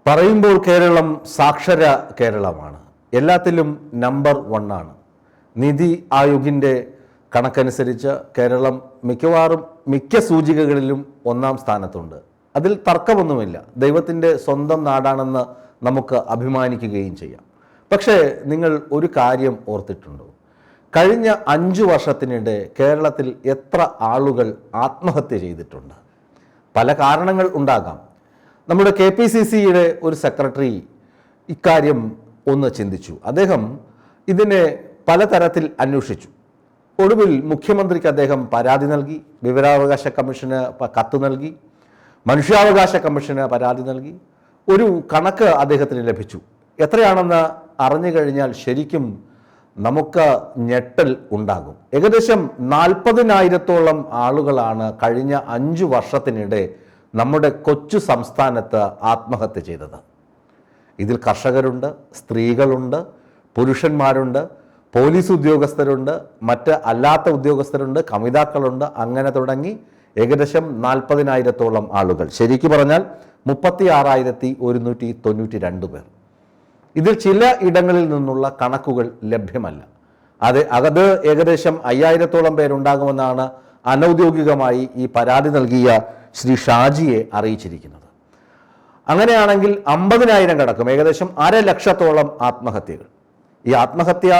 പറയുമ്പോൾ കേരളം സാക്ഷര കേരളമാണ്. എല്ലാത്തിലും നമ്പർ 1 ആണ്. നീതി ആയോഗിൻ്റെ കണക്കനുസരിച്ച് കേരളം മിക്കവാറും മിക്ക സൂചികകളിലും 1-ാം സ്ഥാനത്തുണ്ട്. അതിൽ തർക്കമൊന്നുമില്ല. ദൈവത്തിൻ്റെ സ്വന്തം നാടാണെന്ന് നമുക്ക് അഭിമാനിക്കുകയും ചെയ്യാം. പക്ഷേ നിങ്ങൾ ഒരു കാര്യം ഓർത്തിട്ടുണ്ടോ? കഴിഞ്ഞ 5 വർഷത്തിനിടെ കേരളത്തിൽ എത്ര ആളുകൾ ആത്മഹത്യ ചെയ്തിട്ടുണ്ട്? പല കാരണങ്ങൾ ഉണ്ടാകാം. നമ്മുടെ KPCCയുടെ ഒരു സെക്രട്ടറി ഇക്കാര്യം ഒന്ന് ചിന്തിച്ചു. അദ്ദേഹം ഇതിനെ പലതരത്തിൽ അന്വേഷിച്ചു. ഒടുവിൽ മുഖ്യമന്ത്രിക്ക് അദ്ദേഹം പരാതി നൽകി, വിവരാവകാശ കമ്മീഷന് കത്ത് നൽകി, മനുഷ്യാവകാശ കമ്മീഷന് പരാതി നൽകി. ഒരു കണക്ക് അദ്ദേഹത്തിന് ലഭിച്ചു. എത്രയാണെന്ന് അറിഞ്ഞു കഴിഞ്ഞാൽ ശരിക്കും നമുക്ക് ഞെട്ടൽ ഉണ്ടാകും. ഏകദേശം 40,000-ഓളം ആളുകളാണ് കഴിഞ്ഞ 5 വർഷത്തിനിടെ നമ്മുടെ കൊച്ചു സംസ്ഥാനത്ത് ആത്മഹത്യ ചെയ്തത്. ഇതിൽ കർഷകരുണ്ട്, സ്ത്രീകളുണ്ട്, പുരുഷന്മാരുണ്ട്, പോലീസ് ഉദ്യോഗസ്ഥരുണ്ട്, മറ്റ് അല്ലാത്ത ഉദ്യോഗസ്ഥരുണ്ട്, കമിതാക്കളുണ്ട്, അങ്ങനെ തുടങ്ങി ഏകദേശം 40,000-ഓളം ആളുകൾ. ശരിക്കു പറഞ്ഞാൽ 36,192 പേർ. ഇതിൽ ചില ഇടങ്ങളിൽ നിന്നുള്ള കണക്കുകൾ ലഭ്യമല്ല. അത് ഏകദേശം 5,000-ഓളം പേരുണ്ടാകുമെന്നാണ് അനൗദ്യോഗികമായി ഈ പരാതി നൽകിയ ശ്രീ ഷാജിയെ അറിയിച്ചിരിക്കുന്നത്. അങ്ങനെയാണെങ്കിൽ 50,000 കടക്കും. ഏകദേശം 1,00,000-ഓളം ആത്മഹത്യകൾ. ഈ ആത്മഹത്യ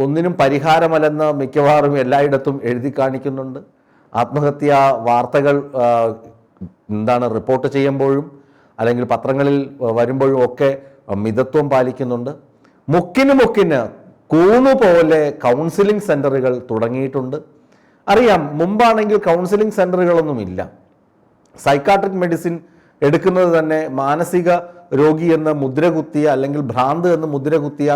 ഒന്നിനും പരിഹാരമല്ലെന്ന് മിക്കവാറും എല്ലായിടത്തും എഴുതി കാണിക്കുന്നുണ്ട്. ആത്മഹത്യ വാർത്തകൾ റിപ്പോർട്ട് ചെയ്യുമ്പോഴും അല്ലെങ്കിൽ പത്രങ്ങളിൽ വരുമ്പോഴും ഒക്കെ മിതത്വം പാലിക്കുന്നുണ്ട്. മുക്കിന് കൂണുപോലെ കൗൺസിലിംഗ് സെൻ്ററുകൾ തുടങ്ങിയിട്ടുണ്ട്. അറിയാം, മുമ്പാണെങ്കിൽ കൗൺസിലിംഗ് സെൻ്ററുകളൊന്നുമില്ല. സൈക്കാട്രിക് മെഡിസിൻ എടുക്കുന്നത് തന്നെ മാനസിക രോഗി എന്ന് മുദ്രകുത്തിയ അല്ലെങ്കിൽ ഭ്രാന്ത് എന്ന് മുദ്രകുത്തിയ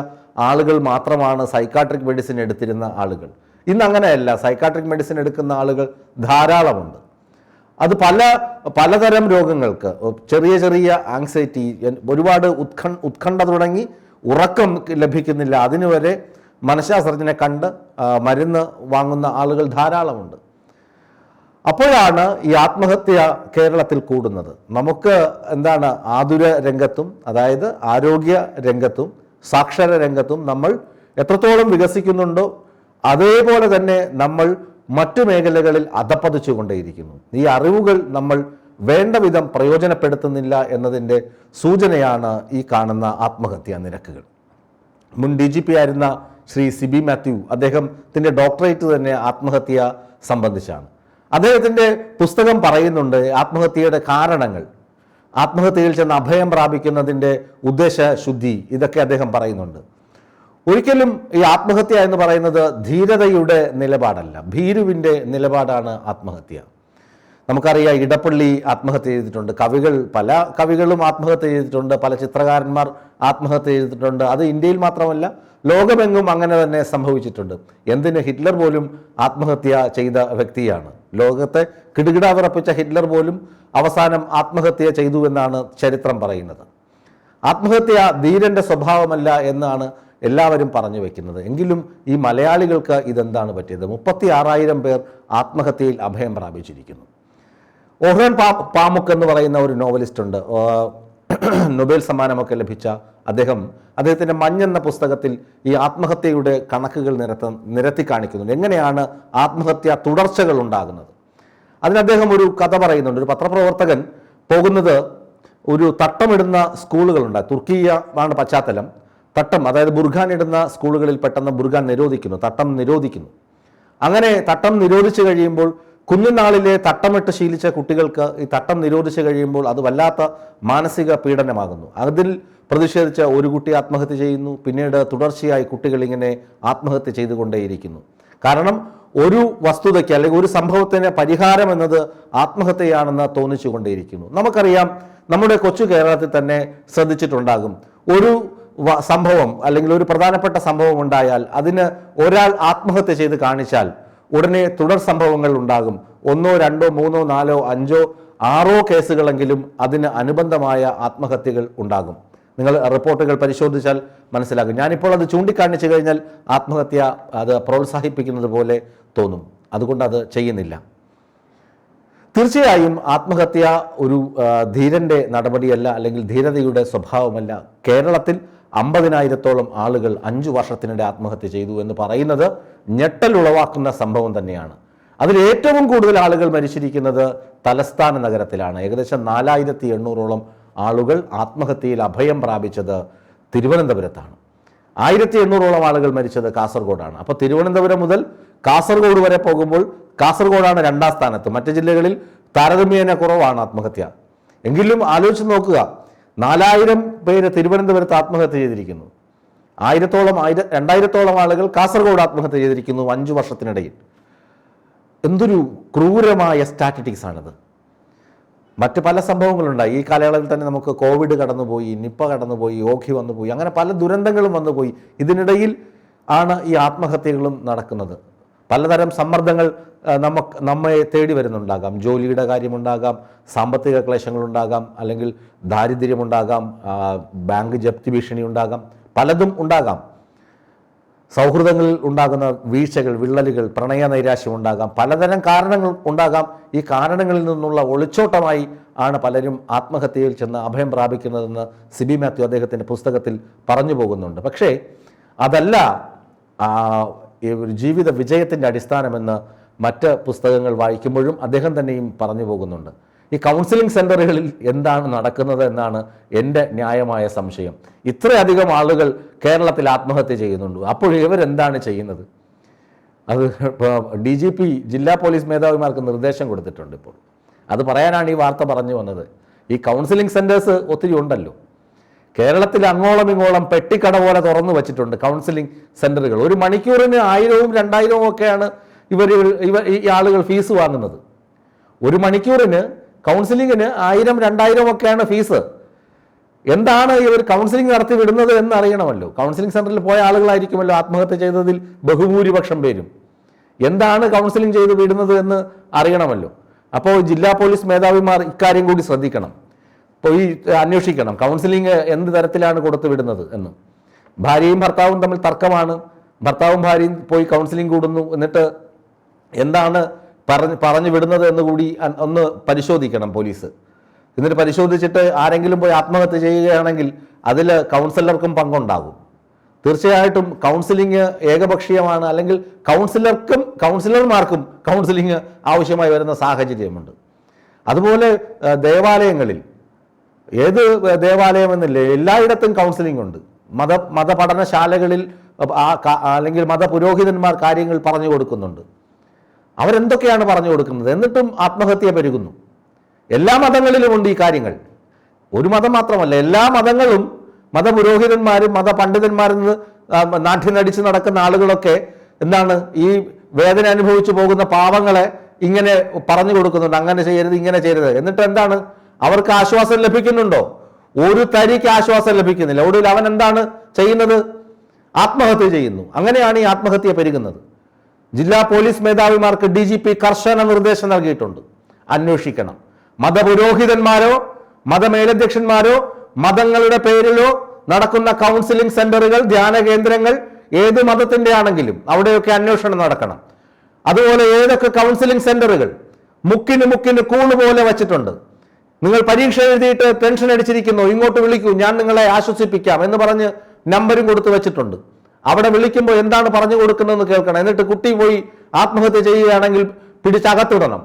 ആളുകൾ മാത്രമാണ് സൈക്കാട്രിക് മെഡിസിൻ എടുത്തിരുന്ന ആളുകൾ. ഇന്ന് അങ്ങനെയല്ല. സൈക്കാട്രിക് മെഡിസിൻ എടുക്കുന്ന ആളുകൾ ധാരാളമുണ്ട്. അത് പലതരം രോഗങ്ങൾക്ക്, ചെറിയ ആങ്സൈറ്റി, ഒരുപാട് ഉത്കണ്ഠ തുടങ്ങി ഉറക്കം ലഭിക്കുന്നില്ല, അതിനുവരെ മനഃശാസ്ത്രജ്ഞനെ കണ്ട് മരുന്ന് വാങ്ങുന്ന ആളുകൾ ധാരാളമുണ്ട്. അപ്പോഴാണ് ഈ ആത്മഹത്യ കേരളത്തിൽ കൂടുന്നത്. നമുക്ക് ആതുര രംഗത്തും അതായത് ആരോഗ്യ രംഗത്തും സാക്ഷര രംഗത്തും നമ്മൾ എത്രത്തോളം വികസിക്കുന്നുണ്ടോ അതേപോലെ തന്നെ നമ്മൾ മറ്റു മേഖലകളിൽ അധപ്പതിച്ചു കൊണ്ടേയിരിക്കുന്നു. ഈ അറിവുകൾ നമ്മൾ വേണ്ട വിധം പ്രയോജനപ്പെടുത്തുന്നില്ല എന്നതിൻ്റെ സൂചനയാണ് ഈ കാണുന്ന ആത്മഹത്യാ നിരക്കുകൾ. മുൻ DGP ആയിരുന്ന ശ്രീ സിബി മാത്യു, അദ്ദേഹത്തിൻ്റെ ഡോക്ടറേറ്റ് തന്നെ ആത്മഹത്യ സംബന്ധിച്ചാണ്. അദ്ദേഹത്തിൻ്റെ പുസ്തകം പറയുന്നുണ്ട് ആത്മഹത്യയുടെ കാരണങ്ങൾ, ആത്മഹത്യയിൽ ചെന്ന് അഭയം പ്രാപിക്കുന്നതിൻ്റെ ഉദ്ദേശശുദ്ധി, ഇതൊക്കെ അദ്ദേഹം പറയുന്നുണ്ട്. ഒരിക്കലും ഈ ആത്മഹത്യ എന്ന് പറയുന്നത് ധീരതയുടെ നിലപാടല്ല, ഭീരുവിൻ്റെ നിലപാടാണ് ആത്മഹത്യ. നമുക്കറിയാം, ഇടപ്പള്ളി ആത്മഹത്യ ചെയ്തിട്ടുണ്ട്, പല കവികളും ആത്മഹത്യ ചെയ്തിട്ടുണ്ട്, പല ചിത്രകാരന്മാർ ആത്മഹത്യ ചെയ്തിട്ടുണ്ട്. അത് ഇന്ത്യയിൽ മാത്രമല്ല, ലോകമെങ്ങും അങ്ങനെ തന്നെ സംഭവിച്ചിട്ടുണ്ട്. എന്തിന്, ഹിറ്റ്ലർ പോലും ആത്മഹത്യ ചെയ്ത വ്യക്തിയാണ്. ലോകത്തെ കിടുകിട വിറപ്പിച്ച ഹിറ്റ്ലർ പോലും അവസാനം ആത്മഹത്യ ചെയ്തു എന്നാണ് ചരിത്രം പറയുന്നത്. ആത്മഹത്യ ധീരൻ്റെ സ്വഭാവമല്ല എന്നാണ് എല്ലാവരും പറഞ്ഞു വെക്കുന്നത്. എങ്കിലും ഈ മലയാളികൾക്ക് ഇതെന്താണ് പറ്റിയത്? 36,000 പേർ ആത്മഹത്യയിൽ അഭയം പ്രാപിച്ചിരിക്കുന്നു. ഓഹ്റാൻ പാമുക്ക് എന്ന് പറയുന്ന ഒരു നോവലിസ്റ്റ് ഉണ്ട്, നൊബേൽ സമ്മാനമൊക്കെ ലഭിച്ച അദ്ദേഹത്തിൻ്റെ മഞ്ഞ് എന്ന പുസ്തകത്തിൽ ഈ ആത്മഹത്യയുടെ കണക്കുകൾ നിരത്തി കാണിക്കുന്നുണ്ട്. എങ്ങനെയാണ് ആത്മഹത്യ തുടർച്ചകൾ ഉണ്ടാകുന്നത്? അതിന് അദ്ദേഹം ഒരു കഥ പറയുന്നുണ്ട്. ഒരു പത്രപ്രവർത്തകൻ പോകുന്നത് ഒരു തട്ടമിടുന്ന സ്കൂളുകളുണ്ട്. തുർക്കിയാണ് പശ്ചാത്തലം. തട്ടം, അതായത് ബുർഖാൻ ഇടുന്ന സ്കൂളുകളിൽ പെട്ടെന്ന് ബുർഖാൻ നിരോധിക്കുന്നു, തട്ടം നിരോധിക്കുന്നു. അങ്ങനെ തട്ടം നിരോധിച്ചു കഴിയുമ്പോൾ കുഞ്ഞുനാളിലെ തട്ടമിട്ട് ശീലിച്ച കുട്ടികൾക്ക് ഈ തട്ടം നിരോധിച്ചു കഴിയുമ്പോൾ അത് വല്ലാത്ത മാനസിക പീഡനമാകുന്നു. അതിൽ പ്രതിഷേധിച്ച ഒരു കുട്ടി ആത്മഹത്യ ചെയ്യുന്നു. പിന്നീട് തുടർച്ചയായി കുട്ടികൾ ഇങ്ങനെ ആത്മഹത്യ ചെയ്തുകൊണ്ടേയിരിക്കുന്നു. കാരണം ഒരു വസ്തുതയ്ക്ക് അല്ലെങ്കിൽ ഒരു സംഭവത്തിന് പരിഹാരം എന്നത് ആത്മഹത്യയാണെന്ന് തോന്നിച്ചു കൊണ്ടേയിരിക്കുന്നു. നമുക്കറിയാം, നമ്മുടെ കൊച്ചു കേരളത്തിൽ തന്നെ ശ്രദ്ധിച്ചിട്ടുണ്ടാകും, ഒരു സംഭവം അല്ലെങ്കിൽ ഒരു പ്രധാനപ്പെട്ട സംഭവം ഉണ്ടായാൽ അതിന് ഒരാൾ ആത്മഹത്യ ചെയ്ത് കാണിച്ചാൽ ഉടനെ തുടർ സംഭവങ്ങൾ ഉണ്ടാകും. 1, 2, 3, 4, 5, 6 കേസുകളെങ്കിലും അതിന് അനുബന്ധമായ ആത്മഹത്യകൾ ഉണ്ടാകും. നിങ്ങൾ റിപ്പോർട്ടുകൾ പരിശോധിച്ചാൽ മനസ്സിലാകും. ഞാനിപ്പോൾ അത് ചൂണ്ടിക്കാണിച്ചു കഴിഞ്ഞാൽ ആത്മഹത്യ അത് പ്രോത്സാഹിപ്പിക്കുന്നത് പോലെ തോന്നും. അതുകൊണ്ട് അത് ചെയ്യുന്നില്ല. തീർച്ചയായും ആത്മഹത്യ ഒരു ധീരന്റെ നടപടിയല്ല, അല്ലെങ്കിൽ ധീരതയുടെ സ്വഭാവമല്ല. കേരളത്തിൽ 50,000-ഓളം ആളുകൾ 5 വർഷത്തിനിടെ ആത്മഹത്യ ചെയ്തു എന്ന് പറയുന്നത് ഞെട്ടൽ ഉളവാക്കുന്ന സംഭവം തന്നെയാണ്. അതിൽ ഏറ്റവും കൂടുതൽ ആളുകൾ മരിച്ചിരിക്കുന്നത് തലസ്ഥാന നഗരത്തിലാണ്. ഏകദേശം 4,800-ഓളം ആളുകൾ ആത്മഹത്യയിൽ അഭയം പ്രാപിച്ചത് തിരുവനന്തപുരത്താണ്. 1,800-ഓളം ആളുകൾ മരിച്ചത് കാസർഗോഡാണ്. അപ്പോൾ തിരുവനന്തപുരം മുതൽ കാസർഗോഡ് വരെ പോകുമ്പോൾ കാസർഗോഡാണ് 2ാം സ്ഥാനത്ത്. മറ്റ് ജില്ലകളിൽ താരതമ്യേന കുറവാണ് ആത്മഹത്യ. എങ്കിലും ആലോചിച്ച് നോക്കുക, 4,000 പേര് തിരുവനന്തപുരത്ത് ആത്മഹത്യ ചെയ്തിരിക്കുന്നു, 2,000-ഓളം ആളുകൾ കാസർഗോഡ് ആത്മഹത്യ ചെയ്തിരിക്കുന്നു 5 വർഷത്തിനിടയിൽ. എന്തൊരു ക്രൂരമായ സ്റ്റാറ്റിസ്റ്റിക്സ് ആണിത്. മറ്റ് പല സംഭവങ്ങളുണ്ടായി ഈ കാലയളവിൽ തന്നെ. നമുക്ക് കോവിഡ് കടന്നുപോയി, നിപ്പ കടന്നുപോയി, ഓഖി വന്നുപോയി, അങ്ങനെ പല ദുരന്തങ്ങളും വന്നുപോയി. ഇതിനിടയിൽ ആണ് ഈ ആത്മഹത്യകളും നടക്കുന്നത്. പലതരം സമ്മർദ്ദങ്ങൾ നമ്മെ തേടി വരുന്നുണ്ടാകാം. ജോലിയുടെ കാര്യമുണ്ടാകാം, സാമ്പത്തിക ക്ലേശങ്ങളുണ്ടാകാം, അല്ലെങ്കിൽ ദാരിദ്ര്യമുണ്ടാകാം, ബാങ്ക് ജപ്തി ഭീഷണി ഉണ്ടാകാം, പലതും ഉണ്ടാകാം. സൗഹൃദങ്ങളിൽ ഉണ്ടാകുന്ന വീഴ്ചകൾ, വിള്ളലുകൾ, പ്രണയ നൈരാശ്യം ഉണ്ടാകാം, പലതരം കാരണങ്ങൾ ഉണ്ടാകാം. ഈ കാരണങ്ങളിൽ നിന്നുള്ള ഒളിച്ചോട്ടമായി ആണ് പലരും ആത്മഹത്യയിൽ ചെന്ന് അഭയം പ്രാപിക്കുന്നതെന്ന് സിബി മാത്യു അദ്ദേഹത്തിൻ്റെ പുസ്തകത്തിൽ പറഞ്ഞു പോകുന്നുണ്ട്. പക്ഷേ അതല്ല ഒരു ജീവിത വിജയത്തിൻ്റെ അടിസ്ഥാനമെന്ന് മറ്റ് പുസ്തകങ്ങൾ വായിക്കുമ്പോഴും അദ്ദേഹം തന്നെയും പറഞ്ഞു പോകുന്നുണ്ട്. ഈ കൗൺസിലിംഗ് സെൻ്ററുകളിൽ എന്താണ് നടക്കുന്നത് എന്നാണ് എൻ്റെ ന്യായമായ സംശയം. ഇത്രയധികം ആളുകൾ കേരളത്തിൽ ആത്മഹത്യ ചെയ്യുന്നുണ്ട്, അപ്പോൾ ഇവരെന്താണ് ചെയ്യുന്നത്? അത് DGP ജില്ലാ പോലീസ് മേധാവിമാർക്ക് നിർദ്ദേശം കൊടുത്തിട്ടുണ്ട്. ഇപ്പോൾ അത് പറയാനാണ് ഈ വാർത്ത പറഞ്ഞു വന്നത്. ഈ കൗൺസിലിംഗ് സെൻറ്റേഴ്സ് ഒത്തിരി ഉണ്ടല്ലോ കേരളത്തിൽ. അങ്ങോളം ഇങ്ങോളം പെട്ടിക്കട പോലെ തുറന്നു വച്ചിട്ടുണ്ട് കൗൺസിലിംഗ് സെൻ്ററുകൾ. ഒരു മണിക്കൂറിന് 1,000-ഉം 2,000-ഉം ഒക്കെയാണ് ഈ ആളുകൾ ഫീസ് വാങ്ങുന്നത്. ഒരു മണിക്കൂറിന് കൗൺസിലിങ്ങിന് 1,000, 2,000 ഒക്കെയാണ് ഫീസ്. എന്താണ് ഇവർ കൗൺസിലിംഗ് നടത്തി വിടുന്നത് എന്ന് അറിയണമല്ലോ. കൗൺസിലിംഗ് സെൻ്ററിൽ പോയ ആളുകളായിരിക്കുമല്ലോ ആത്മഹത്യ ചെയ്തതിൽ ബഹുഭൂരിപക്ഷം പേരും. എന്താണ് കൗൺസിലിംഗ് ചെയ്ത് വിടുന്നത് എന്ന് അറിയണമല്ലോ. അപ്പോൾ ജില്ലാ പോലീസ് മേധാവിമാർ ഇക്കാര്യം കൂടി ശ്രദ്ധിക്കണം, പോയി അന്വേഷിക്കണം കൗൺസിലിംഗ് എന്ത് തരത്തിലാണ് കൊടുത്തു വിടുന്നത് എന്ന്. ഭാര്യയും ഭർത്താവും തമ്മിൽ തർക്കമാണ്, ഭർത്താവും ഭാര്യയും പോയി കൗൺസിലിംഗ് കൂടുന്നു, എന്നിട്ട് എന്താണ് പറഞ്ഞു വിടുന്നത് എന്ന് കൂടി ഒന്ന് പരിശോധിക്കണം പോലീസ്. എന്നിട്ട് പരിശോധിച്ചിട്ട് ആരെങ്കിലും പോയി ആത്മഹത്യ ചെയ്യുകയാണെങ്കിൽ അതിൽ കൗൺസിലർക്കും പങ്കുണ്ടാകും. തീർച്ചയായിട്ടും കൗൺസിലിംഗ് ഏകപക്ഷീയമാണ്, അല്ലെങ്കിൽ കൗൺസിലർമാർക്കും കൗൺസിലിംഗ് ആവശ്യമായി വരുന്ന സാഹചര്യമുണ്ട്. അതുപോലെ ദേവാലയങ്ങളിൽ, ഏത് ദേവാലയമെന്നില്ല, എല്ലായിടത്തും കൗൺസിലിംഗ് ഉണ്ട്. മതപഠനശാലകളിൽ അല്ലെങ്കിൽ മതപുരോഹിതന്മാർ കാര്യങ്ങൾ പറഞ്ഞു കൊടുക്കുന്നുണ്ട്. അവരെന്തൊക്കെയാണ് പറഞ്ഞു കൊടുക്കുന്നത്? എന്നിട്ടും ആത്മഹത്യ പെരുകുന്നു. എല്ലാ മതങ്ങളിലുമുണ്ട് ഈ കാര്യങ്ങൾ. ഒരു മതം മാത്രമല്ല, എല്ലാ മതങ്ങളും മതപുരോഹിതന്മാരും മതപണ്ഡിതന്മാരിൽ നിന്ന് നാട്യം നടക്കുന്ന ആളുകളൊക്കെ എന്താണ് ഈ വേദന അനുഭവിച്ചു പോകുന്ന പാവങ്ങളെ ഇങ്ങനെ പറഞ്ഞു കൊടുക്കുന്നുണ്ട്, അങ്ങനെ ചെയ്യരുത്, ഇങ്ങനെ ചെയ്യരുത്. എന്നിട്ട് എന്താണ് അവർക്ക് ആശ്വാസം ലഭിക്കുന്നുണ്ടോ? ഒരു തരിക്ക് ആശ്വാസം ലഭിക്കുന്നില്ല. ഒടുവിൽ അവൻ എന്താണ് ചെയ്യുന്നത്? ആത്മഹത്യ ചെയ്യുന്നു. അങ്ങനെയാണ് ഈ ആത്മഹത്യ പെരുകുന്നത്. ജില്ലാ പോലീസ് മേധാവിമാർക്ക് DGP കർശന നിർദ്ദേശം നൽകിയിട്ടുണ്ട്, അന്വേഷിക്കണം. മതപുരോഹിതന്മാരോ മതമേലധ്യക്ഷന്മാരോ മതങ്ങളുടെ പേരിലോ നടക്കുന്ന കൗൺസിലിംഗ് സെന്ററുകൾ, ധ്യാന കേന്ദ്രങ്ങൾ ഏത് മതത്തിന്റെ ആണെങ്കിലും അവിടെയൊക്കെ അന്വേഷണം നടക്കണം. അതുപോലെ ഏതൊക്കെ കൗൺസിലിംഗ് സെന്ററുകൾ മുക്കിന് കൂണുപോലെ വച്ചിട്ടുണ്ട്, നിങ്ങൾ പരീക്ഷ എഴുതിയിട്ട് ടെൻഷൻ അടിച്ചിരിക്കുന്നു, ഇങ്ങോട്ട് വിളിക്കൂ, ഞാൻ നിങ്ങളെ ആശ്വസിപ്പിക്കാം എന്ന് പറഞ്ഞ് നമ്പരും കൊടുത്തു വെച്ചിട്ടുണ്ട്. അവിടെ വിളിക്കുമ്പോൾ എന്താണ് പറഞ്ഞു കൊടുക്കുന്നതെന്ന് കേൾക്കണം. എന്നിട്ട് കുട്ടി പോയി ആത്മഹത്യ ചെയ്യുകയാണെങ്കിൽ പിടിച്ചകത്തിടണം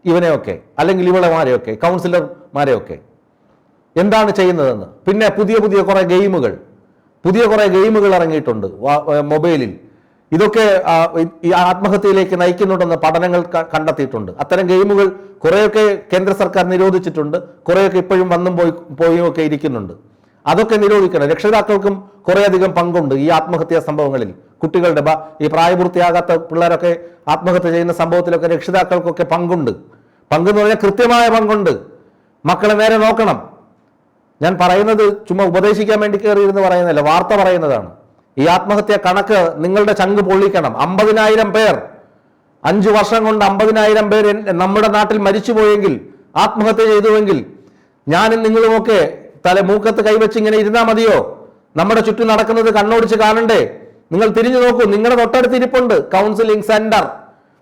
ഇവനെയൊക്കെ, അല്ലെങ്കിൽ ഇവളെമാരെയൊക്കെ, കൗൺസിലർമാരെയൊക്കെ. എന്താണ് ചെയ്യുന്നതെന്ന്. പിന്നെ പുതിയ കുറേ ഗെയിമുകൾ ഇറങ്ങിയിട്ടുണ്ട് മൊബൈലിൽ. ഇതൊക്കെ ഈ ആത്മഹത്യയിലേക്ക് നയിക്കുന്നുണ്ടെന്ന് പഠനങ്ങൾ കണ്ടെത്തിയിട്ടുണ്ട്. അത്തരം ഗെയിമുകൾ കുറേയൊക്കെ കേന്ദ്ര സർക്കാർ നിരോധിച്ചിട്ടുണ്ട്, കുറേയൊക്കെ ഇപ്പോഴും വന്നും പോയും ഒക്കെ ഇരിക്കുന്നുണ്ട്. അതൊക്കെ നിരോധിക്കണം. രക്ഷിതാക്കൾക്കും കുറേയധികം പങ്കുണ്ട് ഈ ആത്മഹത്യാ സംഭവങ്ങളിൽ. കുട്ടികളുടെ ഈ പ്രായപൂർത്തിയാകാത്ത പിള്ളേരൊക്കെ ആത്മഹത്യ ചെയ്യുന്ന സംഭവത്തിലൊക്കെ രക്ഷിതാക്കൾക്കൊക്കെ പങ്കുണ്ട്. പങ്കെന്ന് പറഞ്ഞാൽ കൃത്യമായ പങ്കുണ്ട്. മക്കളെ നേരെ നോക്കണം. ഞാൻ പറയുന്നത് ചുമ്മാ ഉപദേശിക്കാൻ വേണ്ടി കയറിയിരുന്ന് പറയുന്നതല്ല, വാർത്ത പറയുന്നതാണ്. ഈ ആത്മഹത്യ കണക്ക് നിങ്ങളുടെ ചങ്ക് പൊള്ളിക്കണം. 50,000 പേർ 5 വർഷം കൊണ്ട് 50,000 പേർ നമ്മുടെ നാട്ടിൽ മരിച്ചുപോയെങ്കിൽ, ആത്മഹത്യ ചെയ്തുവെങ്കിൽ, ഞാനും നിങ്ങളുമൊക്കെ മൂക്കത്ത് കൈവച്ച് ഇങ്ങനെ ഇരുന്നാൽ മതിയോ? നമ്മുടെ ചുറ്റും നടക്കുന്നത് കണ്ണോടിച്ച് കാണണ്ടേ? നിങ്ങൾ തിരിഞ്ഞു നോക്കൂ, നിങ്ങളുടെ തൊട്ടടുത്ത് ഇരിപ്പുണ്ട് കൗൺസിലിംഗ് സെന്റർ.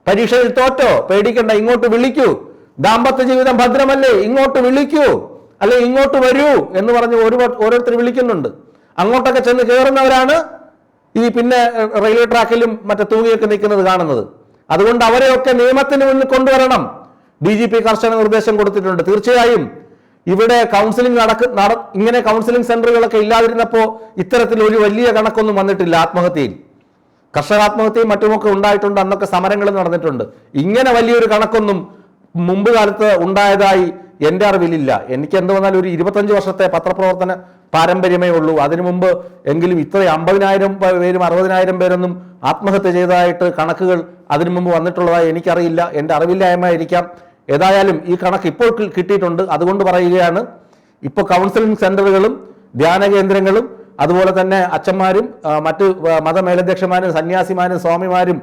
പരീക്ഷയിൽ തോറ്റോ? പേടിക്കണ്ട, ഇങ്ങോട്ട് വിളിക്കൂ. ദാമ്പത്യ ജീവിതം ഭദ്രമല്ലേ, ഇങ്ങോട്ട് വിളിക്കൂ, അല്ലെ ഇങ്ങോട്ട് വരൂ എന്ന് പറഞ്ഞ് ഓരോരുത്തർ വിളിക്കുന്നുണ്ട്. അങ്ങോട്ടൊക്കെ ചെന്ന് കയറുന്നവരാണ് ഈ പിന്നെ റെയിൽവേ ട്രാക്കിലും മറ്റേ തൂങ്ങിയൊക്കെ നിൽക്കുന്നത് കാണുന്നത്. അതുകൊണ്ട് അവരെയൊക്കെ നിയമത്തിന് മുന്നിൽ കൊണ്ടുവരണം. DGP കർശന നിർദ്ദേശം കൊടുത്തിട്ടുണ്ട്. തീർച്ചയായും ഇവിടെ കൗൺസിലിംഗ് ഇങ്ങനെ കൗൺസിലിംഗ് സെന്ററുകളൊക്കെ ഇല്ലാതിരുന്നപ്പോൾ ഇത്തരത്തിൽ ഒരു വലിയ കണക്കൊന്നും വന്നിട്ടില്ല. ആത്മഹത്യയിൽ, കർഷക ആത്മഹത്യയും മറ്റുമൊക്കെ ഉണ്ടായിട്ടുണ്ട്, അന്നൊക്കെ സമരങ്ങൾ നടന്നിട്ടുണ്ട്. ഇങ്ങനെ വലിയൊരു കണക്കൊന്നും മുമ്പ് കാലത്ത് ഉണ്ടായതായി എൻ്റെ അറിവിലില്ല. എനിക്ക് എന്ത് വന്നാലും ഒരു 25 വർഷത്തെ പത്രപ്രവർത്തന പാരമ്പര്യമേ ഉള്ളൂ. അതിനു മുമ്പ് എങ്കിലും ഇത്ര 50,000 പേരും 60,000 പേരൊന്നും ആത്മഹത്യ ചെയ്തതായിട്ട് കണക്കുകൾ അതിനു മുമ്പ് വന്നിട്ടുള്ളതായി എനിക്കറിയില്ല. എൻ്റെ അറിവില്ലായ്മയായിരിക്കാം. ഏതായാലും ഈ കണക്ക് ഇപ്പോൾ കിട്ടിയിട്ടുണ്ട്. അതുകൊണ്ട് പറയുകയാണ്, ഇപ്പോൾ കൗൺസിലിംഗ് സെന്ററുകളും ധ്യാന കേന്ദ്രങ്ങളും അതുപോലെ തന്നെ അച്ഛന്മാരും മറ്റ് മതമേലധ്യക്ഷന്മാരും സന്യാസിമാരും സ്വാമിമാരും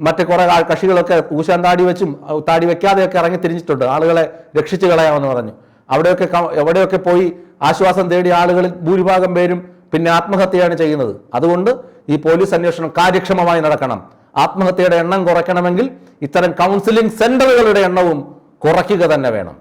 മറ്റു കുറെ കക്ഷികളൊക്കെ ഊശാൻ താടി വെച്ചും താടി വെക്കാതെയൊക്കെ ഇറങ്ങി തിരിഞ്ഞിട്ടുണ്ട്. ആളുകളെ രക്ഷിച്ചു കളയാമെന്ന് പറഞ്ഞു. എവിടെയൊക്കെ പോയി ആശ്വാസം തേടിയ ആളുകളിൽ ഭൂരിഭാഗം പേരും പിന്നെ ആത്മഹത്യയാണ് ചെയ്യുന്നത്. അതുകൊണ്ട് ഈ പോലീസ് അന്വേഷണം കാര്യക്ഷമമായി നടക്കണം. ആത്മഹത്യയുടെ എണ്ണം കുറയ്ക്കണമെങ്കിൽ ഇത്തരം കൗൺസിലിംഗ് സെന്ററുകളുടെ എണ്ണവും കുറയ്ക്കുക തന്നെ വേണം.